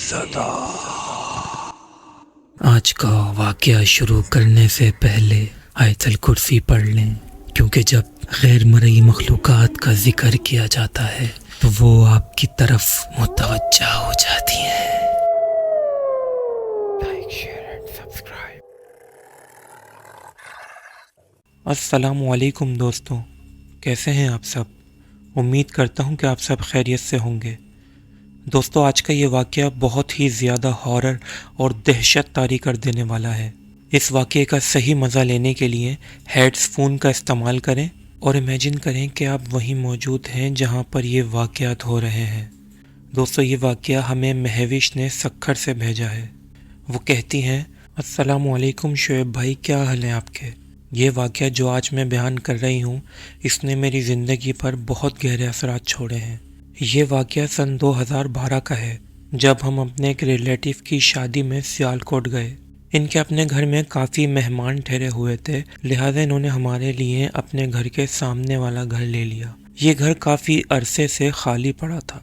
صدا۔ آج کا واقعہ شروع کرنے سے پہلے آیت الکرسی پڑھ لیں، کیونکہ جب غیر مرئی مخلوقات کا ذکر کیا جاتا ہے تو وہ آپ کی طرف متوجہ ہو جاتی ہیں۔ Like, share and subscribe. السلام علیکم دوستوں، کیسے ہیں آپ سب؟ امید کرتا ہوں کہ آپ سب خیریت سے ہوں گے۔ دوستو، آج کا یہ واقعہ بہت ہی زیادہ ہارر اور دہشت طاری کر دینے والا ہے۔ اس واقعے کا صحیح مزہ لینے کے لیے ہیڈز فون کا استعمال کریں اور امیجن کریں کہ آپ وہیں موجود ہیں جہاں پر یہ واقعات ہو رہے ہیں۔ دوستو، یہ واقعہ ہمیں مہوش نے سکھر سے بھیجا ہے۔ وہ کہتی ہیں، السلام علیکم شعیب بھائی، کیا حال ہیں آپ کے؟ یہ واقعہ جو آج میں بیان کر رہی ہوں، اس نے میری زندگی پر بہت گہرے اثرات چھوڑے ہیں۔ یہ واقعہ سن 2012 کا ہے، جب ہم اپنے ایک ریلیٹیو کی شادی میں سیالکوٹ گئے۔ ان کے اپنے گھر میں کافی مہمان ٹھہرے ہوئے تھے، لہٰذا انہوں نے ہمارے لیے اپنے گھر کے سامنے والا گھر لے لیا۔ یہ گھر کافی عرصے سے خالی پڑا تھا۔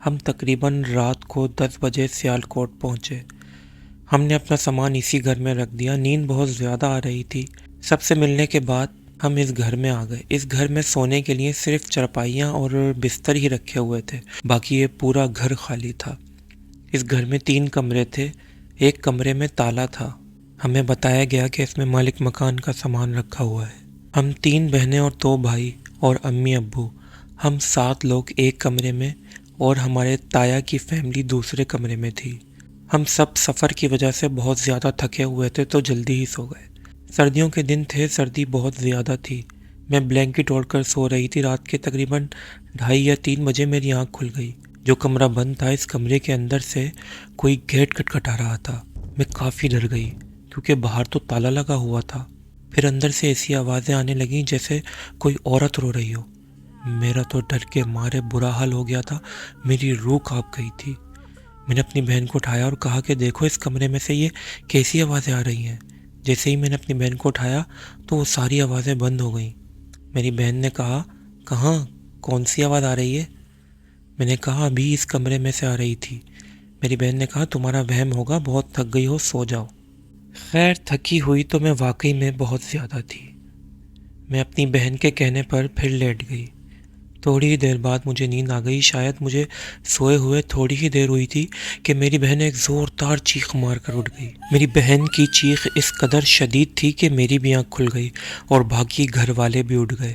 ہم تقریباً رات کو 10 بجے سیالکوٹ پہنچے۔ ہم نے اپنا سامان اسی گھر میں رکھ دیا۔ نیند بہت زیادہ آ رہی تھی۔ سب سے ملنے کے بعد ہم اس گھر میں آ گئے۔ اس گھر میں سونے کے لیے صرف چرپائیاں اور بستر ہی رکھے ہوئے تھے، باقی یہ پورا گھر خالی تھا۔ اس گھر میں 3 کمرے تھے، ایک کمرے میں تالا تھا۔ ہمیں بتایا گیا کہ اس میں مالک مکان کا سامان رکھا ہوا ہے۔ ہم 3 بہنیں اور 2 بھائی اور امی ابو، ہم 7 لوگ ایک کمرے میں اور ہمارے تایا کی فیملی دوسرے کمرے میں تھی۔ ہم سب سفر کی وجہ سے بہت زیادہ تھکے ہوئے تھے تو جلدی ہی سو گئے۔ سردیوں کے دن تھے، سردی بہت زیادہ تھی۔ میں بلینکٹ اوڑھ کر سو رہی تھی۔ رات کے تقریباً 2:30 یا 3 بجے میری آنکھ کھل گئی۔ جو کمرہ بند تھا، اس کمرے کے اندر سے کوئی گیٹ کھٹکھٹا رہا تھا۔ میں کافی ڈر گئی کیونکہ باہر تو تالا لگا ہوا تھا۔ پھر اندر سے ایسی آوازیں آنے لگیں جیسے کوئی عورت رو رہی ہو۔ میرا تو ڈر کے مارے برا حال ہو گیا تھا، میری روح کانپ گئی تھی۔ میں نے اپنی بہن کو اٹھایا اور کہا کہ دیکھو اس کمرے میں سے یہ کیسی آوازیں آ رہی ہیں۔ جیسے ہی میں نے اپنی بہن کو اٹھایا تو وہ ساری آوازیں بند ہو گئیں۔ میری بہن نے کہا، کہاں؟ کون سی آواز آ رہی ہے؟ میں نے کہا ابھی اس کمرے میں سے آ رہی تھی۔ میری بہن نے کہا تمہارا وہم ہوگا، بہت تھک گئی ہو، سو جاؤ۔ خیر، تھکی ہوئی تو میں واقعی میں بہت زیادہ تھی۔ میں اپنی بہن کے کہنے پر پھر لیٹ گئی۔ تھوڑی ہی دیر بعد مجھے نیند آ گئی۔ شاید مجھے سوئے ہوئے تھوڑی ہی دیر ہوئی تھی کہ میری بہن ایک زوردار چیخ مار کر اٹھ گئی۔ میری بہن کی چیخ اس قدر شدید تھی کہ میری بھی آنکھ کھل گئی اور باقی گھر والے بھی اٹھ گئے۔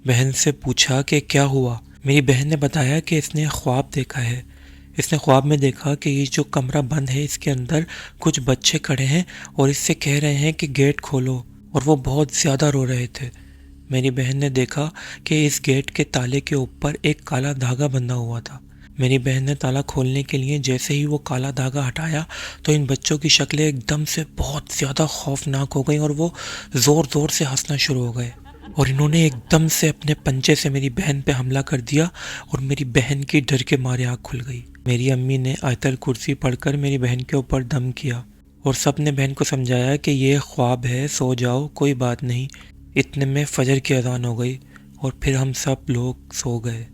بہن سے پوچھا کہ کیا ہوا؟ میری بہن نے بتایا کہ اس نے خواب دیکھا ہے۔ اس نے خواب میں دیکھا کہ یہ جو کمرہ بند ہے، اس کے اندر کچھ بچے کھڑے ہیں اور اس سے کہہ رہے ہیں کہ گیٹ کھولو، اور وہ بہت زیادہ رو رہے تھے۔ میری بہن نے دیکھا کہ اس گیٹ کے تالے کے اوپر ایک کالا دھاگا بندھا ہوا تھا۔ میری بہن نے تالا کھولنے کے لیے جیسے ہی وہ کالا دھاگا ہٹایا تو ان بچوں کی شکلیں ایک دم سے بہت زیادہ خوفناک ہو گئیں اور وہ زور زور سے ہنسنا شروع ہو گئے، اور انہوں نے ایک دم سے اپنے پنجے سے میری بہن پہ حملہ کر دیا اور میری بہن کی ڈر کے مارے آنکھ کھل گئی۔ میری امی نے آیت الکرسی پڑھ کر میری بہن کے اوپر دم کیا اور سب نے بہن کو سمجھایا کہ یہ خواب ہے، سو جاؤ، کوئی بات نہیں۔ اتنے میں فجر کی اذان ہو گئی اور پھر ہم سب لوگ سو گئے۔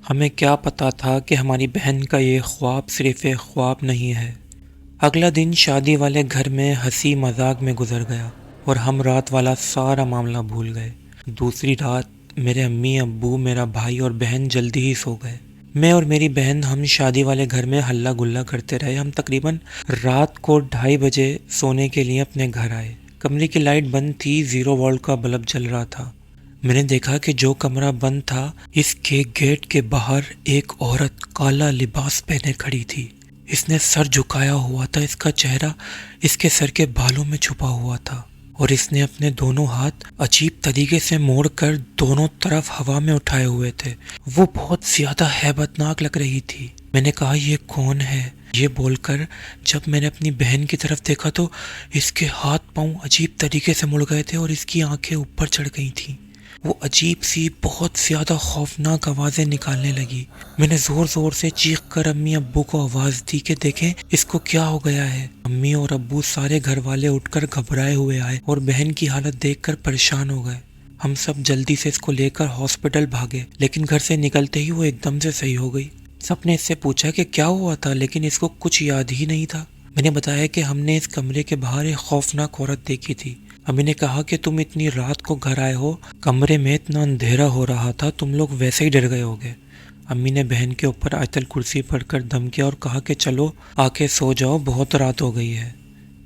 ہمیں کیا پتا تھا کہ ہماری بہن کا یہ خواب صرف ایک خواب نہیں ہے۔ اگلا دن شادی والے گھر میں ہنسی مذاق میں گزر گیا اور ہم رات والا سارا معاملہ بھول گئے۔ دوسری رات میرے امی ابو، میرا بھائی اور بہن جلدی ہی سو گئے۔ میں اور میری بہن ہم شادی والے گھر میں ہلہ گلا کرتے رہے۔ ہم تقریباً رات کو 2:30 بجے سونے کے لیے اپنے گھر آئے۔ کمرے کی لائٹ بند تھی، 0 وولٹ کا بلب جل رہا تھا۔ میں نے دیکھا کہ جو کمرہ بند تھا، اس کے گیٹ کے باہر ایک عورت کالا لباس پہنے کھڑی تھی۔ اس نے سر جھکایا ہوا تھا، اس کا چہرہ اس کے سر کے بالوں میں چھپا ہوا تھا اور اس نے اپنے دونوں ہاتھ عجیب طریقے سے موڑ کر دونوں طرف ہوا میں اٹھائے ہوئے تھے۔ وہ بہت زیادہ ہیبت ناک لگ رہی تھی۔ میں نے کہا یہ کون ہے؟ یہ بول کر جب میں نے اپنی بہن کی طرف دیکھا تو اس کے ہاتھ پاؤں عجیب طریقے سے مڑ گئے تھے اور اس کی آنکھیں اوپر چڑھ گئی تھیں۔ وہ عجیب سی بہت زیادہ خوفناک آوازیں نکالنے لگی۔ میں نے زور زور سے چیخ کر امی ابو کو آواز دی کہ دیکھیں اس کو کیا ہو گیا ہے۔ امی اور ابو سارے گھر والے اٹھ کر گھبرائے ہوئے آئے اور بہن کی حالت دیکھ کر پریشان ہو گئے۔ ہم سب جلدی سے اس کو لے کر ہاسپٹل بھاگے، لیکن گھر سے نکلتے ہی وہ ایک دم سے صحیح ہو گئی۔ سب نے اس سے پوچھا کہ کیا ہوا تھا، لیکن اس کو کچھ یاد ہی نہیں تھا۔ میں نے بتایا کہ ہم نے اس کمرے کے باہر ایک خوفناک عورت دیکھی تھی۔ امی نے کہا کہ تم اتنی رات کو گھر آئے ہو، کمرے میں اتنا اندھیرا ہو رہا تھا، تم لوگ ویسے ہی ڈر گئے ہوگے۔ امی نے بہن کے اوپر آیت الکرسی پڑھ کر دم کیا اور کہا کہ چلو آ کے سو جاؤ، بہت رات ہو گئی ہے۔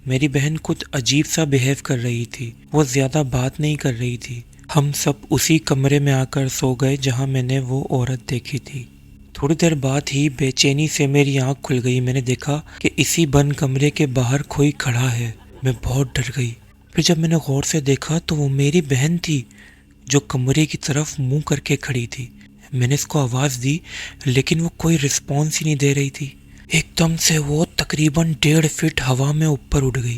میری بہن کچھ عجیب سا بیہیو کر رہی تھی، وہ زیادہ بات نہیں کر رہی تھی۔ ہم سب اسی کمرے میں آ کر سو گئے جہاں میں نے وہ عورت دیکھی تھی۔ تھوڑی دیر بعد ہی بے چینی سے میری آنکھ کھل گئی۔ میں نے دیکھا کہ اسی بند کمرے کے باہر کوئی کھڑا ہے۔ میں بہت ڈر گئی۔ پھر جب میں نے غور سے دیکھا تو وہ میری بہن تھی جو کمرے کی طرف منہ کر کے کھڑی تھی۔ میں نے اس کو آواز دی لیکن وہ کوئی رسپانس ہی نہیں دے رہی تھی۔ ایک دم سے وہ تقریباً 1.5 فٹ ہوا میں اوپر اڑ گئی۔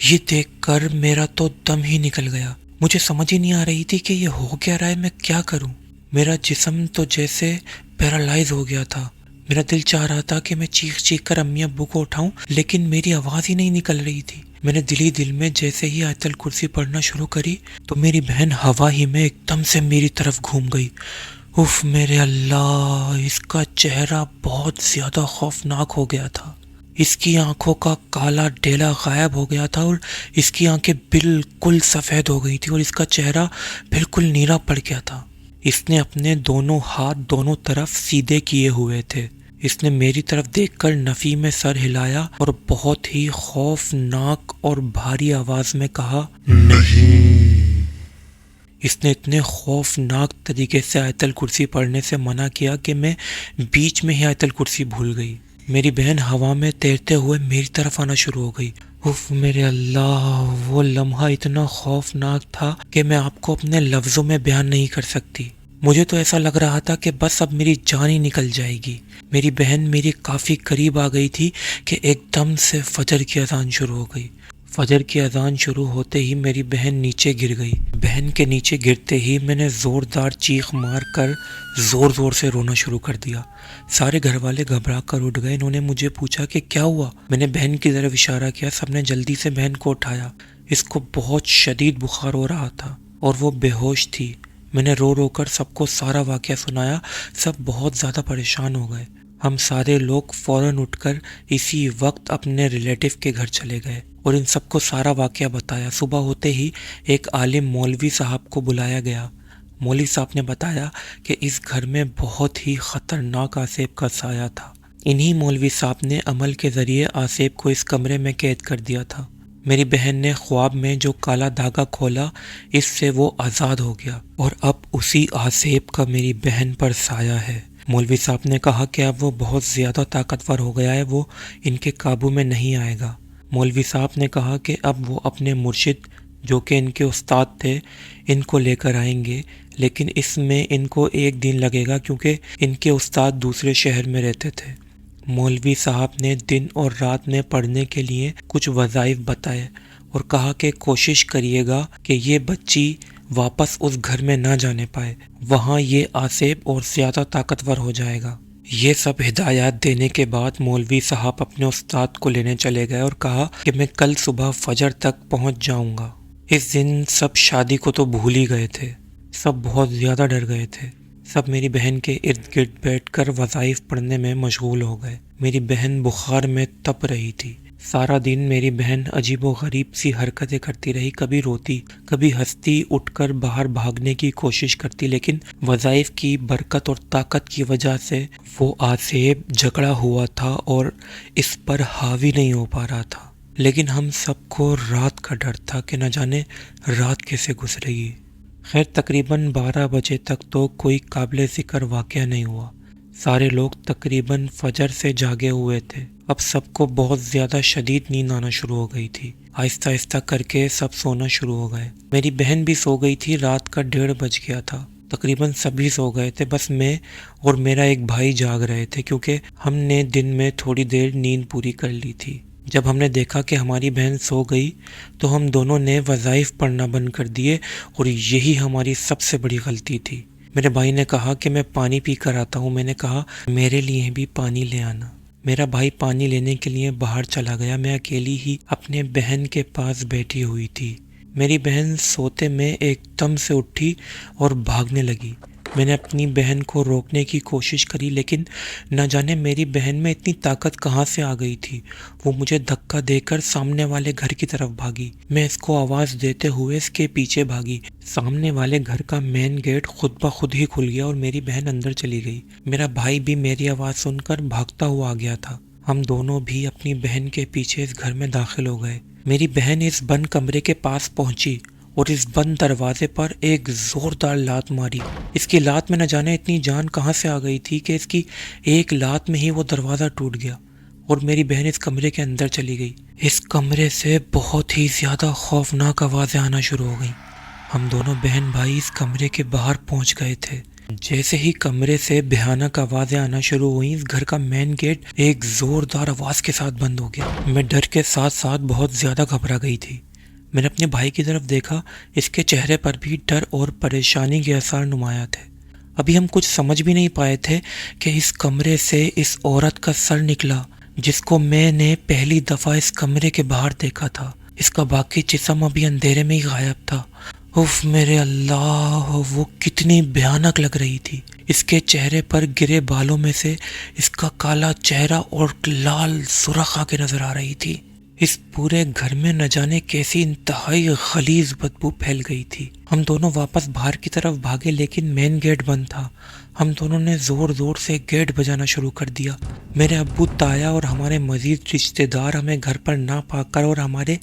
یہ دیکھ کر میرا تو دم ہی نکل گیا۔ مجھے سمجھ ہی نہیں آ رہی تھی کہ یہ ہو کیا رہا ہے، میں کیا کروں۔ میرا جسم تو جیسے پیرالائز ہو گیا تھا۔ میرا دل چاہ رہا تھا کہ میں چیخ چیخ کر امی ابو کو اٹھاؤں، لیکن میری آواز ہی نہیں نکل رہی تھی۔ میں نے دل ہی دل میں جیسے ہی آیت الکرسی پڑھنا شروع کری تو میری بہن ہوا ہی میں ایک دم سے میری طرف گھوم گئی۔ اف میرے اللہ، اس کا چہرہ بہت زیادہ خوفناک ہو گیا تھا۔ اس کی آنکھوں کا کالا ڈیلا غائب ہو گیا تھا اور اس کی آنکھیں بالکل سفید ہو گئی تھی اور اس کا چہرہ بالکل نیلا پڑ گیا تھا۔ اس نے اپنے دونوں ہاتھ دونوں طرف سیدھے کیے ہوئے تھے۔ اس نے میری طرف دیکھ کر نفی میں سر ہلایا اور بہت ہی خوفناک اور بھاری آواز میں کہا، نہیں۔ اس نے اتنے خوفناک طریقے سے آیت الکرسی پڑھنے سے منع کیا کہ میں بیچ میں ہی آیت الکرسی بھول گئی۔ میری بہن ہوا میں تیرتے ہوئے میری طرف آنا شروع ہو گئی۔ اف میرے اللہ، وہ لمحہ اتنا خوفناک تھا کہ میں آپ کو اپنے لفظوں میں بیان نہیں کر سکتی۔ مجھے تو ایسا لگ رہا تھا کہ بس اب میری جان ہی نکل جائے گی۔ میری بہن میری کافی قریب آ گئی تھی کہ ایک دم سے فجر کی اذان شروع ہو گئی۔ فجر کی اذان شروع ہوتے ہی میری بہن نیچے گر گئی۔ بہن کے نیچے گرتے ہی میں نے زوردار چیخ مار کر زور زور سے رونا شروع کر دیا۔ سارے گھر والے گھبرا کر اٹھ گئے۔ انہوں نے مجھے پوچھا کہ کیا ہوا۔ میں نے بہن کی طرف اشارہ کیا۔ سب نے جلدی سے بہن کو اٹھایا۔ اس کو بہت شدید بخار ہو رہا تھا اور وہ بے ہوش تھی۔ میں نے رو رو کر سب کو سارا واقعہ سنایا۔ سب بہت زیادہ پریشان ہو گئے۔ ہم سارے لوگ فوراً اٹھ کر اسی وقت اپنے ریلیٹیو کے گھر چلے گئے اور ان سب کو سارا واقعہ بتایا۔ صبح ہوتے ہی ایک عالم مولوی صاحب کو بلایا گیا۔ مولوی صاحب نے بتایا کہ اس گھر میں بہت ہی خطرناک آسیب کا سایہ تھا۔ انہی مولوی صاحب نے عمل کے ذریعے آسیب کو اس کمرے میں قید کر دیا تھا۔ میری بہن نے خواب میں جو کالا دھاگا کھولا، اس سے وہ آزاد ہو گیا اور اب اسی آسیب کا میری بہن پر سایہ ہے۔ مولوی صاحب نے کہا کہ اب وہ بہت زیادہ طاقتور ہو گیا ہے، وہ ان کے قابو میں نہیں آئے گا۔ مولوی صاحب نے کہا کہ اب وہ اپنے مرشد جو کہ ان کے استاد تھے ان کو لے کر آئیں گے، لیکن اس میں ان کو 1 دن لگے گا کیونکہ ان کے استاد دوسرے شہر میں رہتے تھے۔ مولوی صاحب نے دن اور رات میں پڑھنے کے لیے کچھ وظائف بتائے اور کہا کہ کوشش کریے گا کہ یہ بچی واپس اس گھر میں نہ جانے پائے، وہاں یہ آسیب اور زیادہ طاقتور ہو جائے گا۔ یہ سب ہدایات دینے کے بعد مولوی صاحب اپنے استاد کو لینے چلے گئے اور کہا کہ میں کل صبح فجر تک پہنچ جاؤں گا۔ اس دن سب شادی کو تو بھول ہی گئے تھے، سب بہت زیادہ ڈر گئے تھے۔ سب میری بہن کے ارد گرد بیٹھ کر وظائف پڑھنے میں مشغول ہو گئے۔ میری بہن بخار میں تپ رہی تھی۔ سارا دن میری بہن عجیب و غریب سی حرکتیں کرتی رہی، کبھی روتی، کبھی ہنستی، اٹھ کر باہر بھاگنے کی کوشش کرتی، لیکن وظائف کی برکت اور طاقت کی وجہ سے وہ آسیب جھگڑا ہوا تھا اور اس پر حاوی نہیں ہو پا رہا تھا۔ لیکن ہم سب کو رات کا ڈر تھا کہ نہ جانے رات کیسے گزرے گی۔ خیر تقریباً 12 بجے تک تو کوئی قابل ذکر واقعہ نہیں ہوا۔ سارے لوگ تقریباً فجر سے جاگے ہوئے تھے۔ اب سب کو بہت زیادہ شدید نیند آنا شروع ہو گئی تھی۔ آہستہ آہستہ کر کے سب سونا شروع ہو گئے۔ میری بہن بھی سو گئی تھی۔ رات کا 1:30 بج گیا تھا۔ تقریباً سبھی سو گئے تھے، بس میں اور میرا ایک بھائی جاگ رہے تھے کیونکہ ہم نے دن میں تھوڑی دیر نیند پوری کر لی تھی۔ جب ہم نے دیکھا کہ ہماری بہن سو گئی تو ہم دونوں نے وظائف پڑھنا بند کر دیے اور یہی ہماری سب سے بڑی غلطی تھی۔ میرے بھائی نے کہا کہ میں پانی پی کر آتا ہوں۔ میں نے کہا میرے لیے بھی پانی لے آنا۔ میرا بھائی پانی لینے کے لیے باہر چلا گیا۔ میں اکیلی ہی اپنے بہن کے پاس بیٹھی ہوئی تھی۔ میری بہن سوتے میں ایک دم سے اٹھی اور بھاگنے لگی۔ میں نے اپنی بہن کو روکنے کی کوشش کری، لیکن نہ جانے میری بہن میں اتنی طاقت کہاں سے آ گئی تھی۔ وہ مجھے دھکا دے کر سامنے والے گھر کی طرف بھاگی۔ میں اس کو آواز دیتے ہوئے اس کے پیچھے بھاگی۔ سامنے والے گھر کا مین گیٹ خود بخود ہی کھل گیا اور میری بہن اندر چلی گئی۔ میرا بھائی بھی میری آواز سن کر بھاگتا ہوا آ گیا تھا۔ ہم دونوں بھی اپنی بہن کے پیچھے اس گھر میں داخل ہو گئے۔ میری بہن اس بند کمرے کے پاس پہنچی اور اس بند دروازے پر ایک زوردار لات ماری۔ اس کی لات میں نہ جانے اتنی جان کہاں سے آ گئی تھی کہ اس کی ایک لات میں ہی وہ دروازہ ٹوٹ گیا اور میری بہن اس کمرے کے اندر چلی گئی۔ اس کمرے سے بہت ہی زیادہ خوفناک آوازیں آنا شروع ہو گئیں۔ ہم دونوں بہن بھائی اس کمرے کے باہر پہنچ گئے تھے۔ جیسے ہی کمرے سے بھیانک آوازیں آنا شروع ہوئیں، اس گھر کا مین گیٹ ایک زوردار آواز کے ساتھ بند ہو گیا۔ میں ڈر کے ساتھ ساتھ بہت زیادہ گھبرا گئی تھی۔ میں نے اپنے بھائی کی طرف دیکھا، اس کے چہرے پر بھی ڈر اور پریشانی کے آثار نمایاں تھے۔ ابھی ہم کچھ سمجھ بھی نہیں پائے تھے کہ اس کمرے سے اس عورت کا سر نکلا جس کو میں نے پہلی دفعہ اس کمرے کے باہر دیکھا تھا۔ اس کا باقی جسم ابھی اندھیرے میں ہی غائب تھا۔ اف میرے اللہ، وہ کتنی بھیانک لگ رہی تھی۔ اس کے چہرے پر گرے بالوں میں سے اس کا کالا چہرہ اور لال سرخ آنکھیں نظر آ رہی تھی۔ اس پورے گھر میں نہ جانے کیسی انتہائی غلیظ بدبو پھیل گئی تھی۔ ہم دونوں واپس باہر کی طرف بھاگے، لیکن مین گیٹ بند تھا۔ ہم دونوں نے زور زور سے گیٹ بجانا شروع کر دیا۔ میرے ابو، تایا اور ہمارے مزید رشتہ دار ہمیں گھر پر نہ پا کر اور ہمارے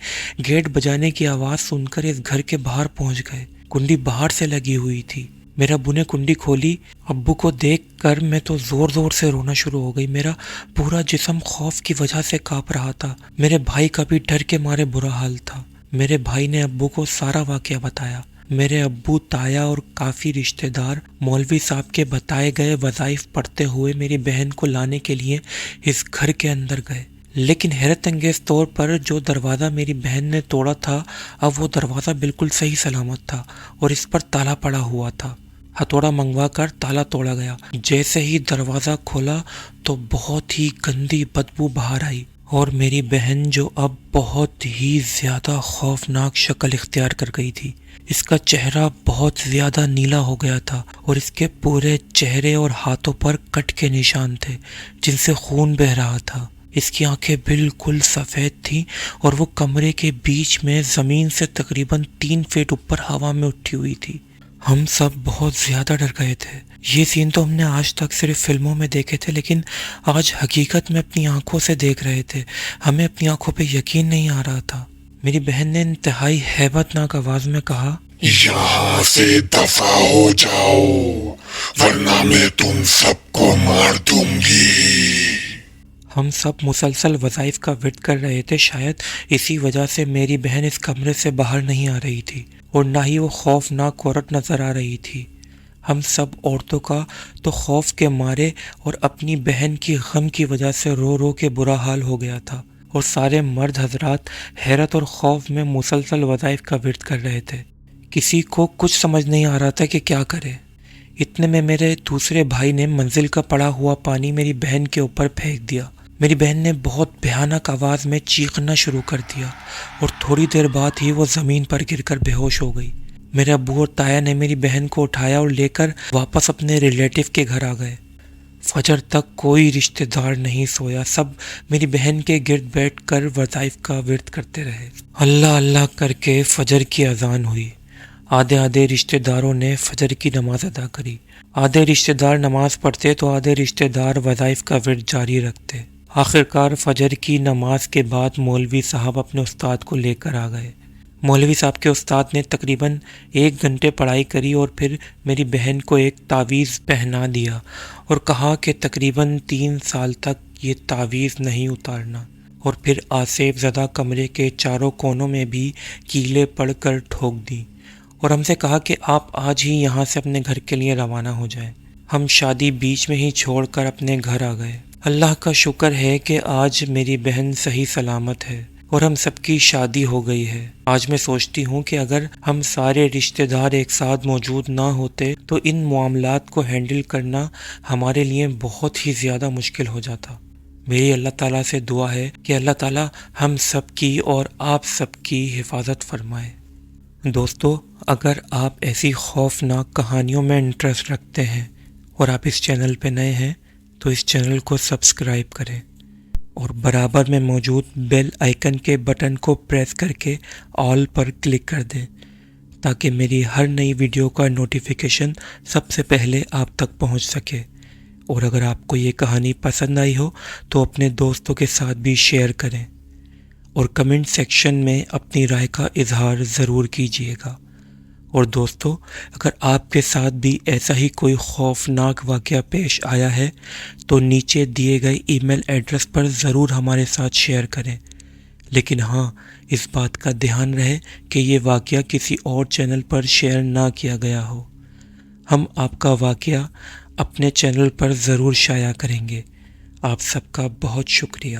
گیٹ بجانے کی آواز سن کر اس گھر کے باہر پہنچ گئے۔ کنڈی باہر سے لگی ہوئی تھی۔ میرے ابو نے کنڈی کھولی۔ ابو کو دیکھ کر میں تو زور زور سے رونا شروع ہو گئی۔ میرا پورا جسم خوف کی وجہ سے کانپ رہا تھا۔ میرے بھائی کا بھی ڈر کے مارے برا حال تھا۔ میرے بھائی نے ابو کو سارا واقعہ بتایا۔ میرے ابو، تایا اور کافی رشتہ دار مولوی صاحب کے بتائے گئے وظائف پڑھتے ہوئے میری بہن کو لانے کے لیے اس گھر کے اندر گئے، لیکن حیرت انگیز طور پر جو دروازہ میری بہن نے توڑا تھا، اب وہ دروازہ بالکل صحیح سلامت تھا اور اس پر تالا پڑا ہوا تھا۔ ہتھوڑا منگوا کر تالا توڑا گیا۔ جیسے ہی دروازہ کھولا تو بہت ہی گندی بدبو باہر آئی اور میری بہن، جو اب بہت ہی زیادہ خوفناک شکل اختیار کر گئی تھی، اس کا چہرہ بہت زیادہ نیلا ہو گیا تھا اور اس کے پورے چہرے اور ہاتھوں پر کٹ کے نشان تھے جن سے خون بہہ رہا تھا۔ اس کی آنکھیں بالکل سفید تھیں اور وہ کمرے کے بیچ میں زمین سے تقریباً 3 فٹ اوپر ہوا میں اٹھی ہوئی تھی۔ ہم سب بہت زیادہ ڈر گئے تھے۔ یہ سین تو ہم نے آج تک صرف فلموں میں دیکھے تھے، لیکن آج حقیقت میں اپنی آنکھوں سے دیکھ رہے تھے۔ ہمیں اپنی آنکھوں پہ یقین نہیں آ رہا تھا۔ میری بہن نے انتہائی ہیبت ناک آواز میں کہا، یہاں سے دفع ہو جاؤ ورنہ میں تم سب کو مار دوں گی۔ ہم سب مسلسل وظائف کا ورد کر رہے تھے۔ شاید اسی وجہ سے میری بہن اس کمرے سے باہر نہیں آ رہی تھی اور نہ ہی وہ خوفناک عورت نظر آ رہی تھی۔ ہم سب عورتوں کا تو خوف کے مارے اور اپنی بہن کی غم کی وجہ سے رو رو کے برا حال ہو گیا تھا، اور سارے مرد حضرات حیرت اور خوف میں مسلسل وظائف کا ورد کر رہے تھے۔ کسی کو کچھ سمجھ نہیں آ رہا تھا کہ کیا کرے۔ اتنے میں میرے دوسرے بھائی نے منزل کا پڑا ہوا پانی میری بہن کے اوپر پھینک دیا۔ میری بہن نے بہت بھیانک آواز میں چیخنا شروع کر دیا اور تھوڑی دیر بعد ہی وہ زمین پر گر کر بے ہوش ہو گئی۔ میرے ابو اور تایا نے میری بہن کو اٹھایا اور لے کر واپس اپنے ریلیٹیو کے گھر آ گئے۔ فجر تک کوئی رشتہ دار نہیں سویا۔ سب میری بہن کے گرد بیٹھ کر وظائف کا ورد کرتے رہے۔ اللہ اللہ کر کے فجر کی اذان ہوئی۔ آدھے رشتہ داروں نے فجر کی نماز ادا کری۔ آدھے رشتہ دار نماز پڑھتے تو آدھے رشتہ دار وظائف کا ورد جاری رکھتے۔ آخرکار فجر کی نماز کے بعد مولوی صاحب اپنے استاد کو لے کر آ گئے۔ مولوی صاحب کے استاد نے تقریباً 1 گھنٹے پڑھائی کری اور پھر میری بہن کو ایک تعویذ پہنا دیا اور کہا کہ تقریباً 3 سال تک یہ تعویذ نہیں اتارنا، اور پھر آسیب زدہ کمرے کے چاروں کونوں میں بھی کیلیں پڑھ کر ٹھوک دی اور ہم سے کہا کہ آپ آج ہی یہاں سے اپنے گھر کے لیے روانہ ہو جائیں۔ ہم شادی بیچ میں ہی چھوڑ کر اپنے گھر آ گئے۔ اللہ کا شکر ہے کہ آج میری بہن صحیح سلامت ہے اور ہم سب کی شادی ہو گئی ہے۔ آج میں سوچتی ہوں کہ اگر ہم سارے رشتہ دار ایک ساتھ موجود نہ ہوتے تو ان معاملات کو ہینڈل کرنا ہمارے لیے بہت ہی زیادہ مشکل ہو جاتا۔ میری اللہ تعالیٰ سے دعا ہے کہ اللہ تعالیٰ ہم سب کی اور آپ سب کی حفاظت فرمائے۔ دوستو، اگر آپ ایسی خوفناک کہانیوں میں انٹرسٹ رکھتے ہیں اور آپ اس چینل پہ نئے ہیں تو اس چینل کو سبسکرائب کریں اور برابر میں موجود بیل آئیکن کے بٹن کو پریس کر کے آل پر کلک کر دیں تاکہ میری ہر نئی ویڈیو کا نوٹیفیکیشن سب سے پہلے آپ تک پہنچ سکے۔ اور اگر آپ کو یہ کہانی پسند آئی ہو تو اپنے دوستوں کے ساتھ بھی شیئر کریں اور کمنٹ سیکشن میں اپنی رائے کا اظہار ضرور کیجیے گا۔ اور دوستو، اگر آپ کے ساتھ بھی ایسا ہی کوئی خوفناک واقعہ پیش آیا ہے تو نیچے دیے گئے ای میل ایڈریس پر ضرور ہمارے ساتھ شیئر کریں، لیکن ہاں، اس بات کا دھیان رہے کہ یہ واقعہ کسی اور چینل پر شیئر نہ کیا گیا ہو۔ ہم آپ کا واقعہ اپنے چینل پر ضرور شائع کریں گے۔ آپ سب کا بہت شکریہ۔